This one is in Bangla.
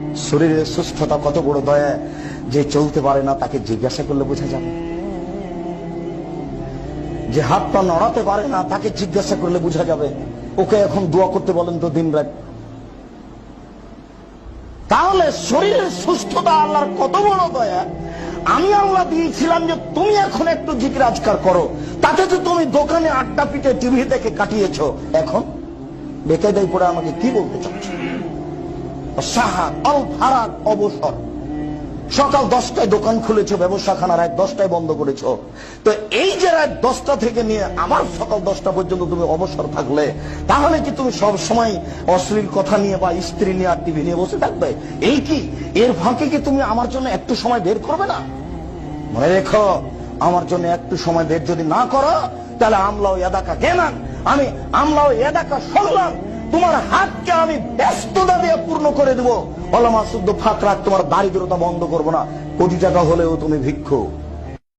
শরীরের সুস্থতা কত বড় দয়া, যে চলতে পারে না তাকে জিজ্ঞাসা করলে বোঝা যাবে। যে হাত পা নড়াতে পারে না তাকে জিজ্ঞাসা করলে বোঝা যাবে। ওকে এখন দোয়া করতে বলেন তো দিন রাত। তাহলে শরীরের সুস্থতা আল্লাহর কত বড় দয়া। আমি আল্লাহ দিয়েছিলাম যে তুমি এখন একটু জিকির আজকার করো, তাতে তো তুমি দোকানে আড্ডা পিটে টিভি দেখে কাটিয়েছো। এখন বেকায়দায় পড়ে আমাকে কি বলতে চাচ্ছ? অবসর। সকাল 10টায় দোকান খুলেছো, ব্যবসাখানা রাত 10টায় বন্ধ করেছো। তো এই যে রাত 10টা থেকে নিয়ে আবার সকাল 10টা পর্যন্ত তুমি অবসর থাকলে, তাহলে কি তুমি সব সময় অশ্লীল কথা নিয়ে বা স্ত্রী নিয়ে আর টিভি নিয়ে বসে থাকবে? এই কি এর ফাঁকে কি তুমি আমার জন্য একটু সময় বের করবে না? মনে রেখো, আমার জন্য একটু সময় বের যদি না করো, তাহলে আমলাও এদাকা কেনান, আমি আমলাও এদাকা শুনলাম, তোমার হাতকে আমি ব্যস্ততা দিয়ে পূর্ণ করে দেবো। ওলামা শুদ্ধ ফাঁক রাখ, তোমার দারিদ্রতা বন্ধ করবো না। কোটি টাকা হলেও তুমি ভিক্ষু।